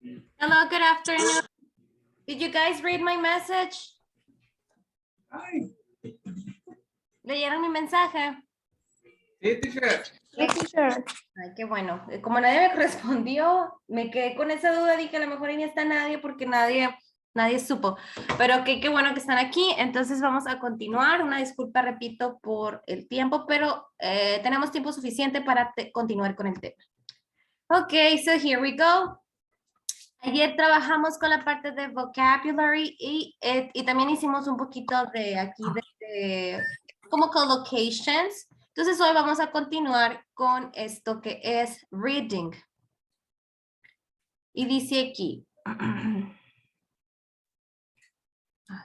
Hello, good afternoon. Did you guys read my message? ¿Leyeron mi mensaje? Sí, teacher. Sí, teacher. Ay, qué bueno. Como nadie me respondió, me quedé con esa duda, dije a lo mejor ahí no está nadie porque nadie supo. Pero qué bueno que están aquí. Entonces vamos a continuar. Una disculpa, repito, por el tiempo, pero tenemos tiempo suficiente para continuar con el tema. Ok, so here we go. Ayer trabajamos con la parte de vocabulary y también hicimos un poquito de aquí de como collocations. Entonces hoy vamos a continuar con esto que es reading. Y dice aquí.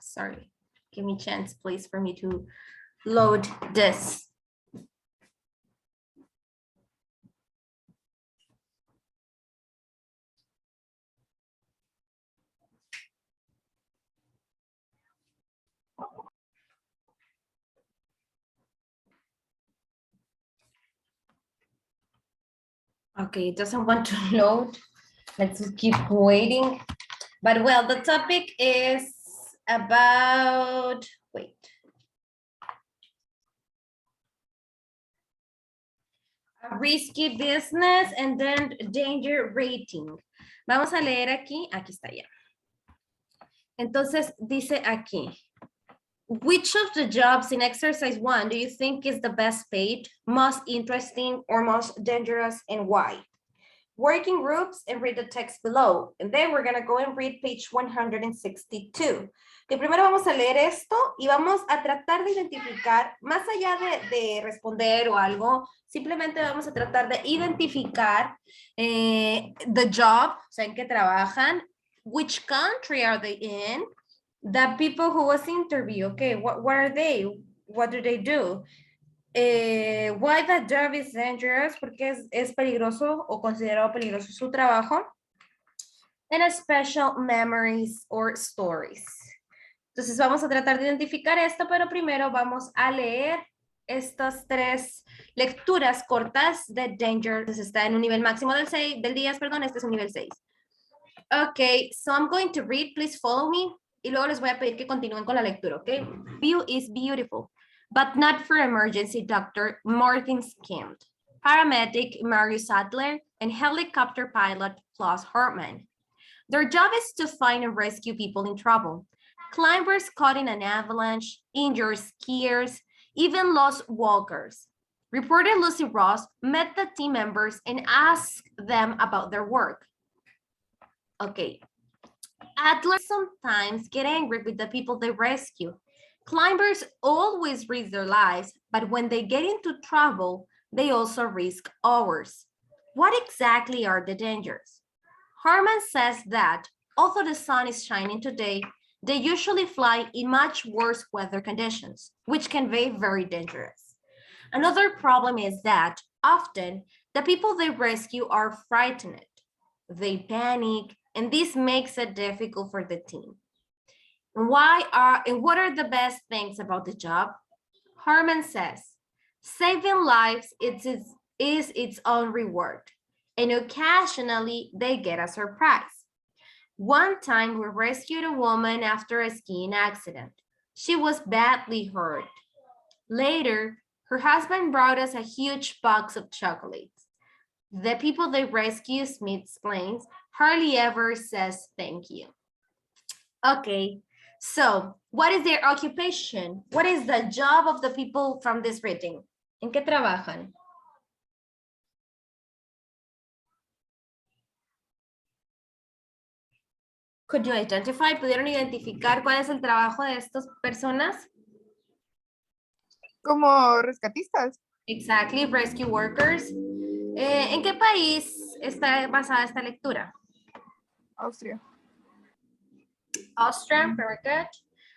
Sorry. Give me a chance, please, for me to load this. Okay, it doesn't want to load. Let's keep waiting. But well, the topic is about, wait. Risky business and then danger rating. Vamos a leer aquí está ya. Entonces dice aquí, which of the jobs in exercise 1 do you think is the best paid, most interesting, or most dangerous, and why? Working groups and read the text below. And then we're going to go and read page 162. Que primero vamos a leer esto y vamos a tratar de identificar, más allá de responder o algo, simplemente vamos a tratar de identificar the job, o sea, en qué trabajan, which country are they in, the people who was interviewed, okay, what are they, what do they do? Why the job is dangerous, porque es peligroso o considerado peligroso su trabajo, and special memories or stories. Entonces vamos a tratar de identificar esto, pero primero vamos a leer estas 3 lecturas cortas de danger. Entonces está en un nivel máximo del 10, perdón, este es un nivel 6. Ok, so I'm going to read, please follow me, y luego les voy a pedir que continúen con la lectura, ok? View is beautiful, but not for emergency doctor Martin Skimmed, paramedic Mario Sadler, and helicopter pilot Klaus Hartmann. Their job is to find and rescue people in trouble. Climbers caught in an avalanche, injured skiers, even lost walkers. Reporter Lucy Ross met the team members and asked them about their work. Okay. Athletics sometimes get angry with the people they rescue. Climbers always risk their lives, but when they get into trouble, they also risk ours. What exactly are the dangers? Harman says that although the sun is shining today, they usually fly in much worse weather conditions, which can be very dangerous. Another problem is that often the people they rescue are frightened. They panic, and this makes it difficult for the team. And what are the best things about the job? Harman says, saving lives is its own reward, and occasionally they get a surprise. One time we rescued a woman after a skiing accident. She was badly hurt. Later, her husband brought us a huge box of chocolates. The people they rescue, Smith explains, hardly ever says thank you. Okay, so what is their occupation? What is the job of the people from this reading? ¿En qué trabajan? Could you identify? ¿Pudieron identificar cuál es el trabajo de estas personas? Como rescatistas. Exactly, rescue workers. ¿En qué país está basada esta lectura? Austria. Austria, very good.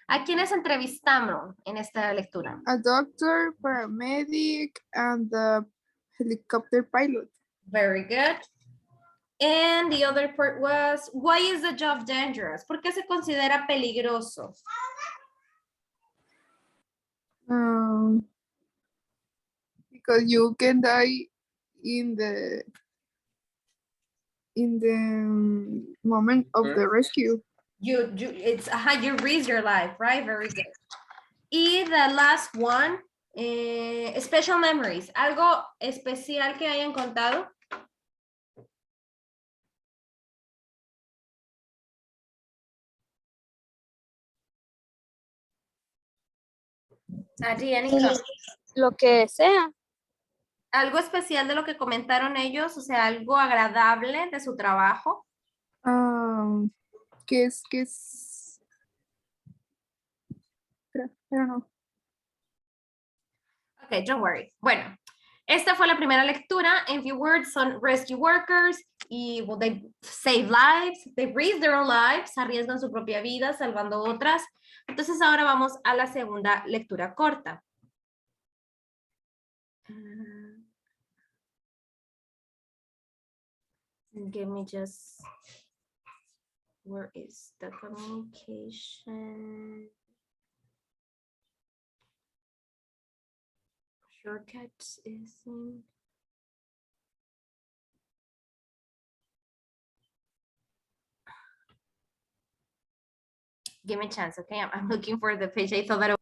¿A quiénes entrevistamos en esta lectura? A doctor, paramedic, and the helicopter pilot. Very good. And the other part was, why is the job dangerous? ¿Por qué se considera peligroso? Because you can die in the in the moment of the rescue. You risk your life, right? Very good. Y the last one, special memories. Algo especial que hayan contado. Anika. Lo que sea. Algo especial de lo que comentaron ellos, o sea, algo agradable de su trabajo. ¿Qué es? I don't know. Ok, don't worry. Bueno, esta fue la primera lectura. En few words, son rescue workers y well, they save lives, they risk their own lives, arriesgan su propia vida salvando otras. Entonces ahora vamos a la segunda lectura corta. Give me just, where is the communication? Shortcuts is in. Give me a chance, okay? I'm looking for the page. I thought that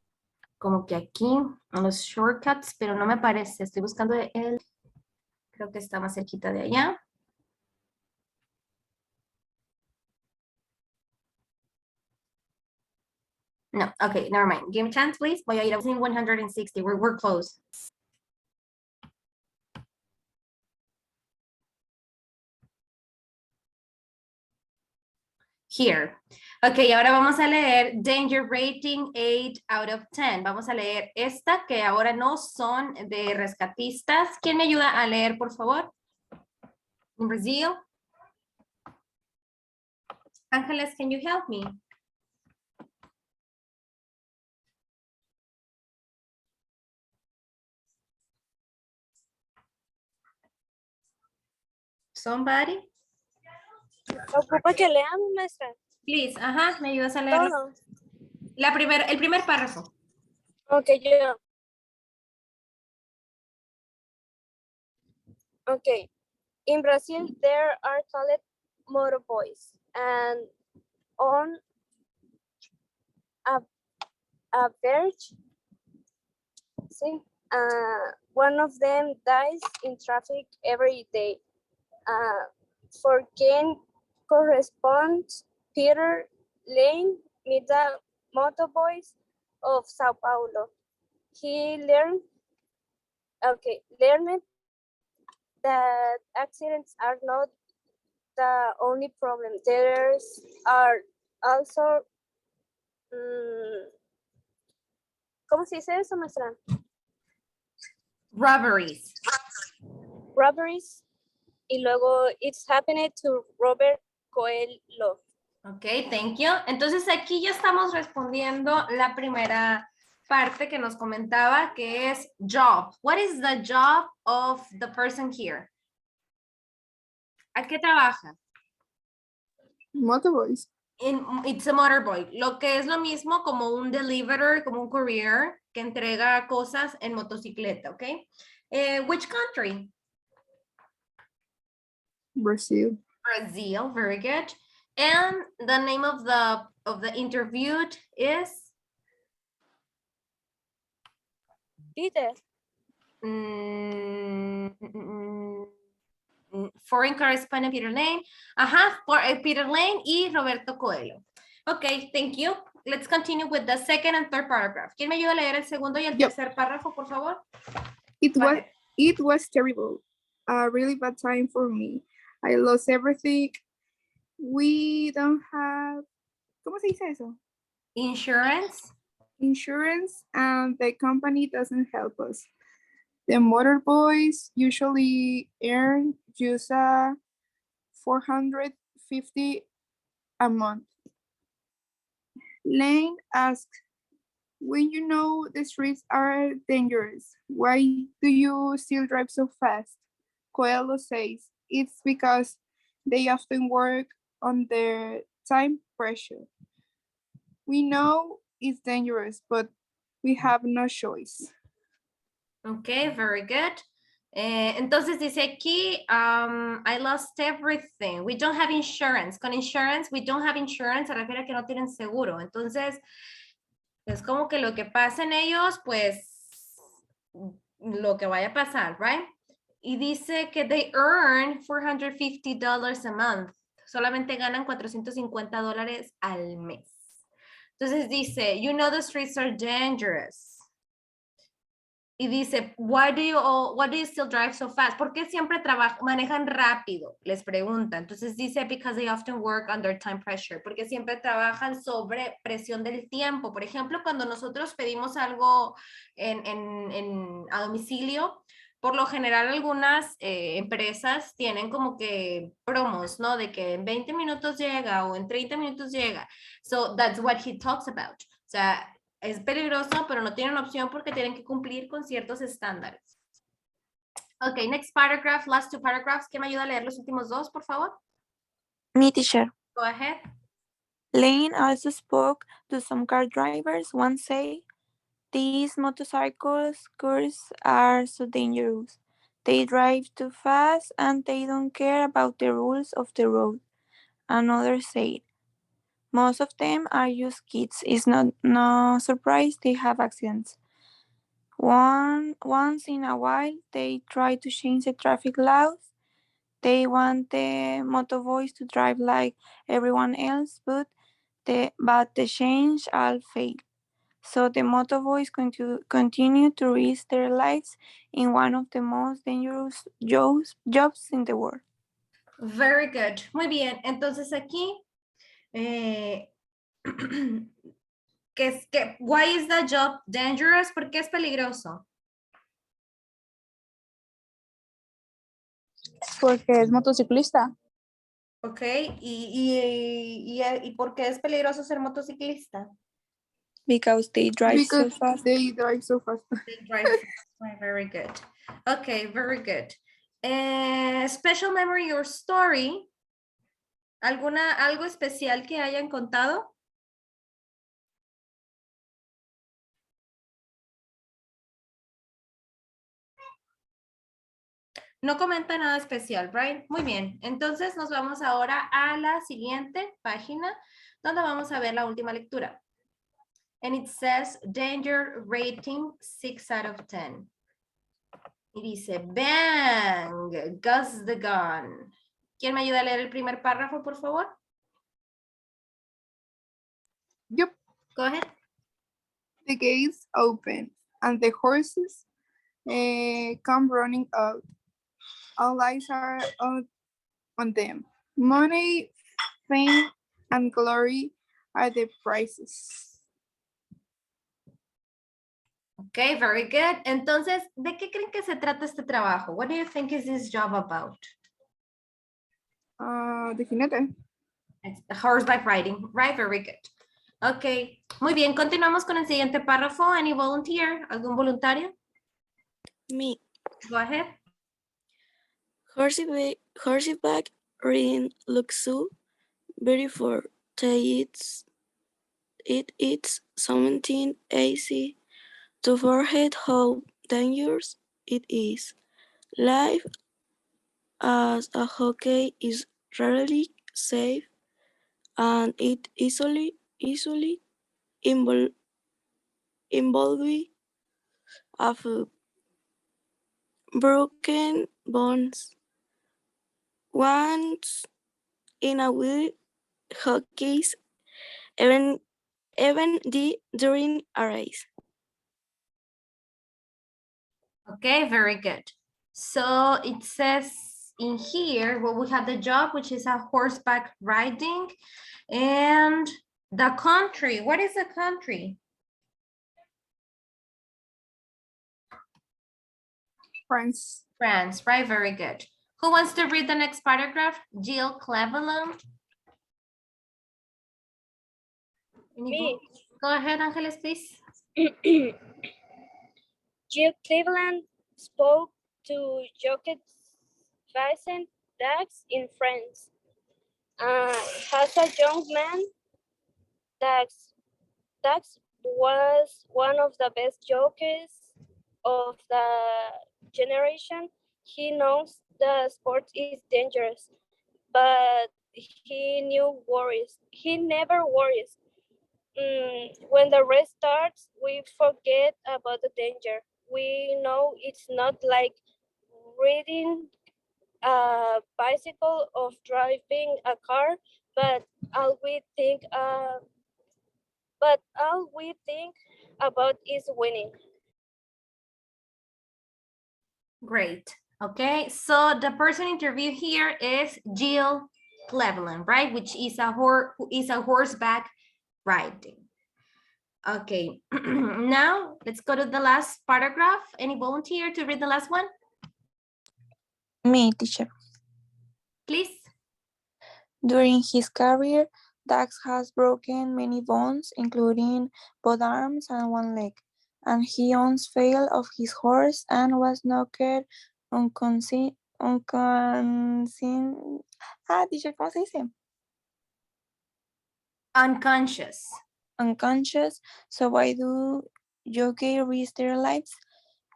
como que aquí, en los shortcuts, pero no me parece. Estoy buscando el, creo que está más cerquita de allá. No, okay, never mind. Give me a chance, please. Voy a ir a 160. We're close. Here. Ok, ahora vamos a leer Danger Rating 8 out of 10. Vamos a leer esta, que ahora no son de rescatistas. ¿Quién me ayuda a leer, por favor? In Brazil. Ángeles, can you help me? Somebody? Ocupa que leamos, maestra. Please, ajá, me ayudas a leer Todo. el primer párrafo. Ok, yo. Okay. In Brazil, there are called motorboys, and on a verge, see, one of them dies in traffic every day. For gain corresponds Peter Lane, the motorboys of Sao Paulo. He learned that accidents are not the only problem. There are also, ¿cómo se dice eso, maestra? Robberies. Robberies. Y luego, it's happened to Robert Coelho. Ok, thank you. Entonces aquí ya estamos respondiendo la primera parte que nos comentaba, que es job. What is the job of the person here? ¿A qué trabaja? Motorboys. It's a motorboy. Lo que es lo mismo como un deliverer, como un courier que entrega cosas en motocicleta, ¿ok? Which country? Brazil. Brazil, very good. And the name of the interviewed is? Peter. Foreign correspondent Peter Lane. Ajá, Peter Lane y Roberto Coelho. Ok, thank you. Let's continue with the second and third paragraph. ¿Quién me ayuda a leer el segundo y el tercer párrafo, por favor? It was terrible. A really bad time for me. I lost everything. We don't have, ¿cómo se dice eso? Insurance. Insurance, and the company doesn't help us. The motorboys usually earn just $450 a month. Lane asks, when you know the streets are dangerous, why do you still drive so fast? Coelho says, it's because they often work under time pressure. We know it's dangerous, but we have no choice. Okay, very good. Entonces dice aquí, I lost everything. We don't have insurance. Con insurance, we don't have insurance, se refiere a que no tienen seguro. Entonces, es como que lo que pasa en ellos, pues, lo que vaya a pasar, right? Y dice que they earn $450 a month. Solamente ganan $450 al mes. Entonces dice, you know the streets are dangerous. Y dice, why do you still drive so fast? ¿Por qué siempre manejan rápido? Les pregunta. Entonces dice, because they often work under time pressure. Porque siempre trabajan sobre presión del tiempo. Por ejemplo, cuando nosotros pedimos algo a domicilio, por lo general algunas empresas tienen como que promos, ¿no? De que en 20 minutos llega o en 30 minutos llega. So that's what he talks about. O sea, es peligroso, pero no tienen opción porque tienen que cumplir con ciertos estándares. Ok, next paragraph, last two paragraphs. ¿Quién me ayuda a leer los últimos dos, por favor? Me, teacher. Go ahead. Lane also spoke to some car drivers. One say, these motorcycles cars are so dangerous. They drive too fast and they don't care about the rules of the road. Another said, most of them are just kids. It's no surprise they have accidents. Once in a while, they try to change the traffic laws. They want the motorboys to drive like everyone else, but the change all fail. So the motorboys continue to risk their lives in one of the most dangerous jobs in the world. Very good. Muy bien. Entonces aquí, why is the job dangerous? ¿Por qué es peligroso? Porque es motociclista. Ok, ¿y por qué es peligroso ser motociclista? Because they drive so Because fast. they drive so fast. They drive fast. Right, very good. Okay, very good. Special memory or story. ¿Algo especial que hayan contado? No comenta nada especial, right? Muy bien. Entonces nos vamos ahora a la siguiente página donde vamos a ver la última lectura. And it says danger rating 6 out of 10. Y dice, bang, Gus the gun. ¿Quién me ayuda a leer el primer párrafo, por favor? Yep. Go ahead. The gates open and the horses come running out. All eyes are on them. Money, fame, and glory are the prizes. Okay, very good. Entonces, ¿de qué creen que se trata este trabajo? What do you think is this job about? The jinete. It's horseback riding, right? Very good. Ok, muy bien. Continuamos con el siguiente párrafo. Any volunteer? ¿Algún voluntario? Me. Go ahead. Horseback riding looks so beautiful. It's something easy to forget how dangerous it is. Life as a jockey is rarely safe, and it easily involves of broken bones. Once in a while, jockeys even during a race. Okay, very good. So it says in here, well, we have the job, which is a horseback riding, and the country. What is the country? France. France, right? Very good. Who wants to read the next paragraph? Jill Cleveland. Me. Go ahead, Angeles, please. Jill Cleveland spoke to Jacques Vincent Dax in France. As a young man, Dax was one of the best jockeys of the generation. He knows the sport is dangerous, but he never worries. When the race starts, we forget about the danger. We know it's not like riding a bicycle or driving a car, but all we think, all we think about is winning. Great. Okay, so the person interviewed here is Jill Cleveland, right? Which is who is a horseback riding. Okay, now let's go to the last paragraph. Any volunteer to read the last one? Me, teacher. Please. During his career, Dax has broken many bones, including both arms and one leg, and he once fell off his horse and was knocked unconscious. Teacher, ¿cómo se dice? Unconscious. Unconscious. So why do jockey risk their lives?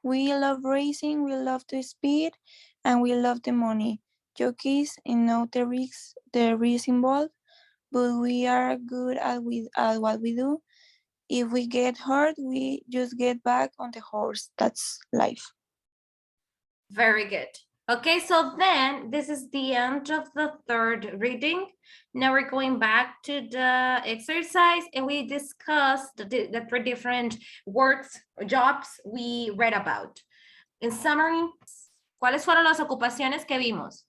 We love racing, we love the speed, and we love the money. Jockeys know the risks involved, but we are good at what we do. If we get hurt, we just get back on the horse. That's life. Very good. Okay, so then this is the end of the third reading. Now we're going back to the exercise and we discussed the three different works, jobs we read about. In summary, ¿cuáles fueron las ocupaciones que vimos?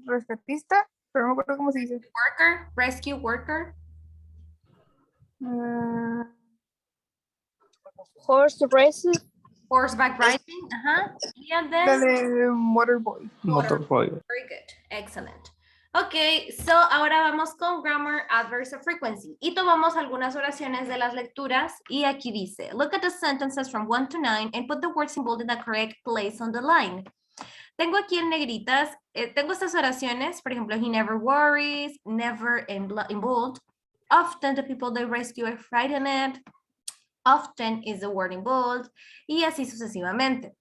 Rescatista, pero no me acuerdo cómo se dice. Worker, rescue worker. Horse races. Horseback riding. And La then de Motorboy. Motorboy. very good. Excellent. Ok, so ahora vamos con grammar, adverbs of frequency. Y tomamos algunas oraciones de las lecturas. Y aquí dice, look at the sentences from 1 to 9 and put the words in bold in the correct place on the line. Tengo aquí en negritas, tengo estas oraciones, por ejemplo, he never worries, never in bold. Often the people they rescue are frightened. Often is the word in bold. Y así sucesivamente.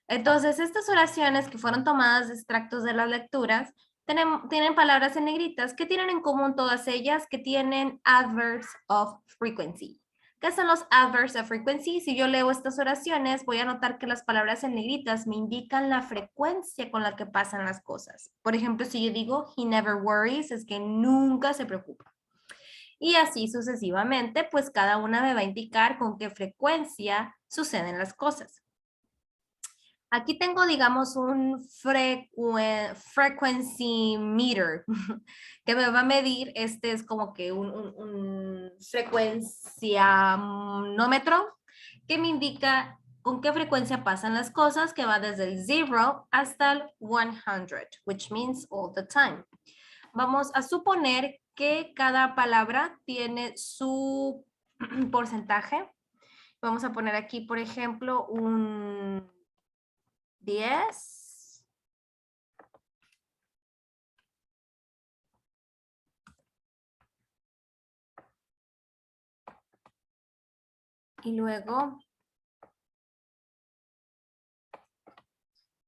Entonces, estas oraciones que fueron tomadas de extractos de las lecturas, tienen palabras en negritas. ¿Qué tienen en común todas ellas? Que tienen adverbs of frequency. ¿Qué son los adverbs of frequency? Si yo leo estas oraciones, voy a notar que las palabras en negritas me indican la frecuencia con la que pasan las cosas. Por ejemplo, si yo digo, he never worries, es que nunca se preocupa. Y así sucesivamente, pues cada una me va a indicar con qué frecuencia suceden las cosas. Aquí tengo, digamos, un frequency meter que me va a medir, este es como que un frecuencianómetro que me indica con qué frecuencia pasan las cosas, que va desde el 0 hasta el 100, which means all the time. Vamos a suponer que cada palabra tiene su porcentaje. Vamos a poner aquí, por ejemplo, un 10. Y luego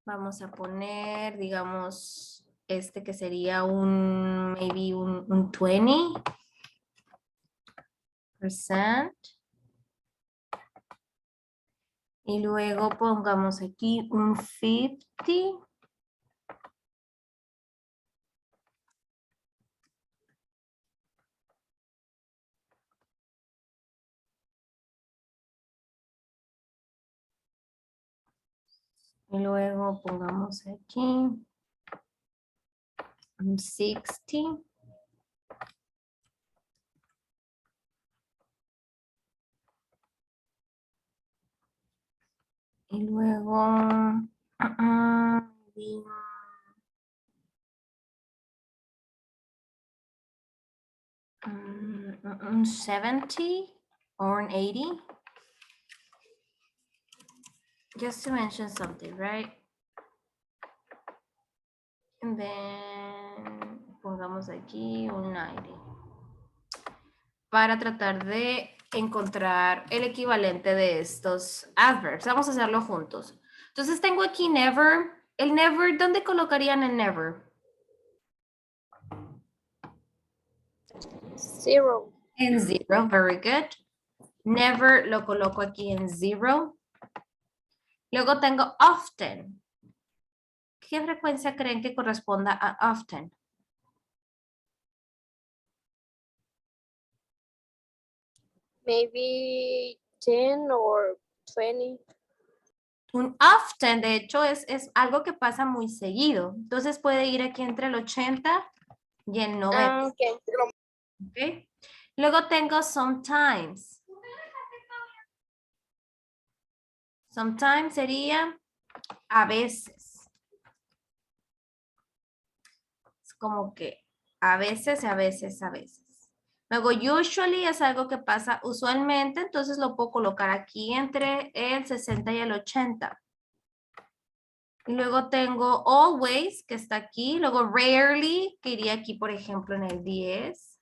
vamos a poner, digamos, este que sería maybe un 20%. Y luego pongamos aquí un 50. Y luego pongamos aquí un 60. Y luego un 70 or an 80. Just to mention something, right? And then pongamos aquí un 90. Para tratar de encontrar el equivalente de estos adverbs. Vamos a hacerlo juntos. Entonces tengo aquí never. El never, ¿dónde colocarían el never? Zero. En zero, very good. Never lo coloco aquí en zero. Luego tengo often. ¿Qué frecuencia creen que corresponda a often? Maybe 10 or 20. Un often, de hecho, es algo que pasa muy seguido. Entonces puede ir aquí entre el 80 y el 90. Okay. ¿Ok? Luego tengo sometimes. Sometimes sería a veces. Es como que a veces, a veces, a veces. Luego usually es algo que pasa usualmente, entonces lo puedo colocar aquí entre el 60 y el 80. Y luego tengo always, que está aquí. Luego rarely, que iría aquí, por ejemplo, en el 10.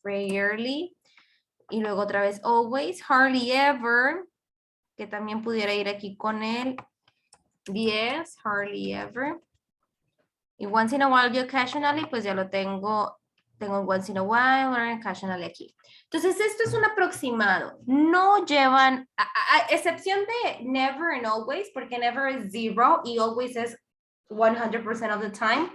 Rarely. Y luego otra vez always. Hardly ever, que también pudiera ir aquí con el 10. Hardly ever. Y once in a while y occasionally, pues ya lo tengo. Tengo once in a while or occasionally aquí. Entonces, esto es un aproximado. No llevan, a excepción de never and always, porque never es zero y always es 100% of the time.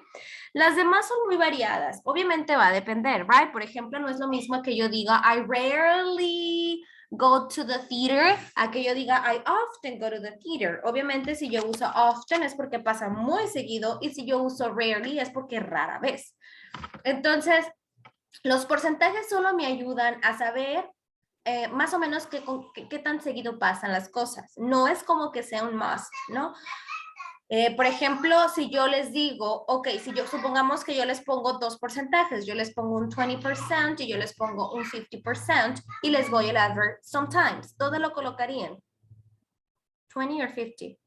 Las demás son muy variadas. Obviamente va a depender, right? Por ejemplo, no es lo mismo que yo diga I rarely go to the theater a que yo diga I often go to the theater. Obviamente, si yo uso often es porque pasa muy seguido y si yo uso rarely es porque rara vez. Entonces, los porcentajes solo me ayudan a saber más o menos qué tan seguido pasan las cosas. No es como que sea un must, ¿no? Por ejemplo, si yo les digo, ok, si yo supongamos que yo les pongo dos porcentajes, yo les pongo un 20% y yo les pongo un 50% y les voy el adverb sometimes. ¿Dónde lo colocarían? 20 o 50.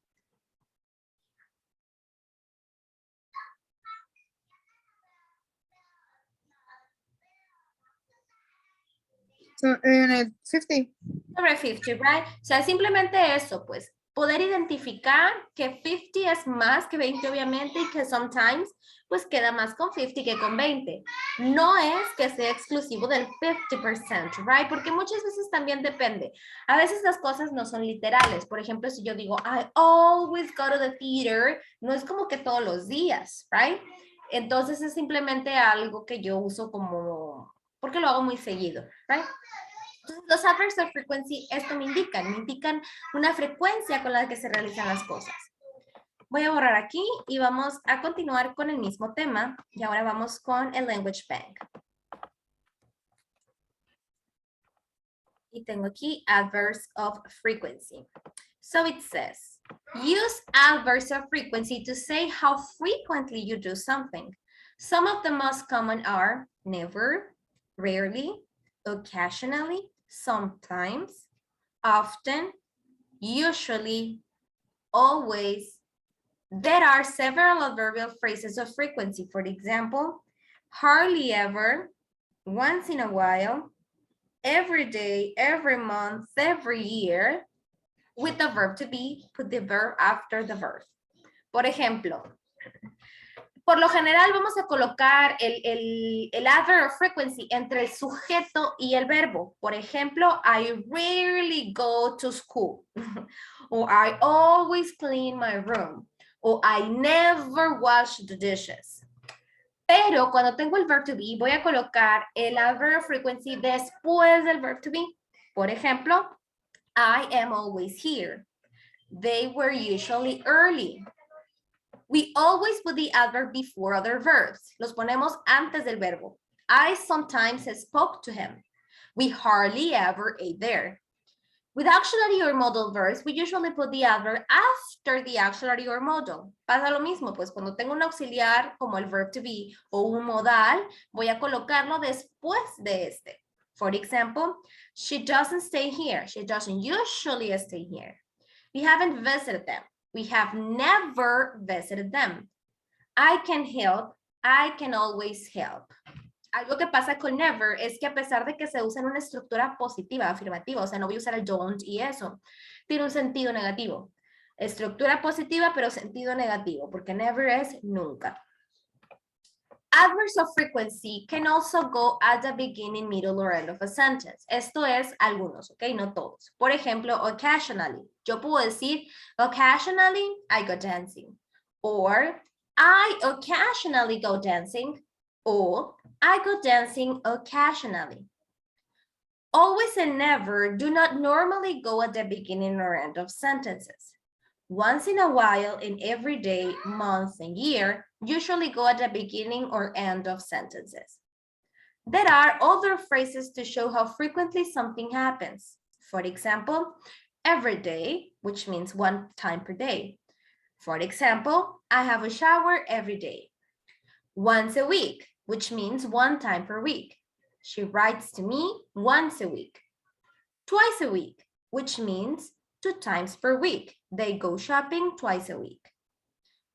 So, en el 50. Sobre 50, right? O sea, simplemente eso, pues, poder identificar que 50 es más que 20, obviamente, y que sometimes, pues, queda más con 50 que con 20. No es que sea exclusivo del 50%, right? Porque muchas veces también depende. A veces las cosas no son literales. Por ejemplo, si yo digo, I always go to the theater, no es como que todos los días, right? Entonces, es simplemente algo que yo uso como, porque lo hago muy seguido, right? Los adverbs of frequency, esto me indican una frecuencia con la que se realizan las cosas. Voy a borrar aquí y vamos a continuar con el mismo tema. Y ahora vamos con el language bank. Y tengo aquí adverbs of frequency. So it says, use adverbs of frequency to say how frequently you do something. Some of the most common are never, rarely, occasionally, sometimes, often, usually, always. There are several adverbial phrases of frequency. For example, hardly ever, once in a while, every day, every month, every year. With the verb to be, put the verb after the verb. Por ejemplo, por lo general vamos a colocar el adverb of frequency entre el sujeto y el verbo. Por ejemplo, I rarely go to school. Or I always clean my room. O I never wash the dishes. Pero cuando tengo el verb to be, voy a colocar el adverb of frequency después del verb to be. Por ejemplo, I am always here. They were usually early. We always put the adverb before other verbs. Los ponemos antes del verbo. I sometimes spoke to him. We hardly ever ate there. With auxiliary or modal verbs, we usually put the adverb after the auxiliary or modal. Pasa lo mismo, pues cuando tengo un auxiliar como el verb to be o un modal, voy a colocarlo después de este. For example, she doesn't stay here. She doesn't usually stay here. We haven't visited them. We have never visited them. I can help. I can always help. Algo que pasa con never es que a pesar de que se usa en una estructura positiva, afirmativa, o sea, no voy a usar el don't y eso, tiene un sentido negativo. Estructura positiva, pero sentido negativo, porque never es nunca. Adverbs of frequency can also go at the beginning, middle, or end of a sentence. Esto es algunos, ¿ok? No todos. Por ejemplo, occasionally. Yo puedo decir, occasionally I go dancing. Or, I occasionally go dancing. Or, I go dancing occasionally. Always and never do not normally go at the beginning or end of sentences. Once in a while, in every day, month, and year, usually go at the beginning or end of sentences. There are other phrases to show how frequently something happens. For example, every day, which means one time per day. For example, I have a shower every day. Once a week, which means one time per week. She writes to me once a week. Twice a week, which means 2 times per week. They go shopping twice a week.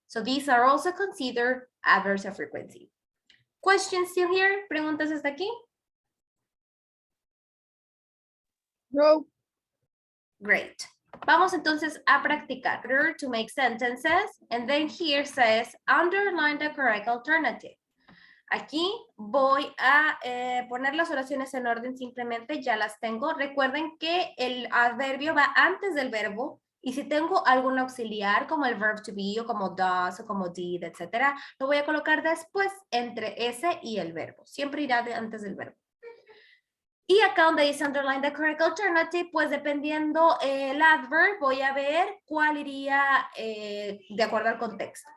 So these are also considered adverbs of frequency. Questions still here? ¿Preguntas hasta aquí? No. Great. Vamos entonces a practicar. To make sentences, and then here says, underline the correct alternative. Aquí voy a poner las oraciones en orden simplemente, ya las tengo. Recuerden que el adverbio va antes del verbo y si tengo algún auxiliar como el verb to be o como does o como did, etcétera, lo voy a colocar después entre ese y el verbo. Siempre irá antes del verbo. Y acá donde dice underline the correct alternative, pues dependiendo el adverb, voy a ver cuál iría de acuerdo al contexto.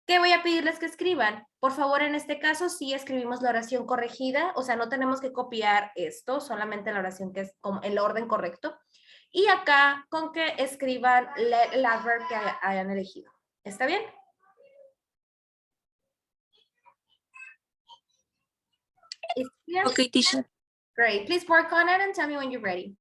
¿Qué voy a pedirles que escriban? Por favor, en este caso sí escribimos la oración corregida, o sea, no tenemos que copiar esto, solamente la oración que es como el orden correcto. Y acá con que escriban el adverb que hayan elegido. ¿Está bien? Okay, teacher. Great. Please work on it and tell me when you're ready.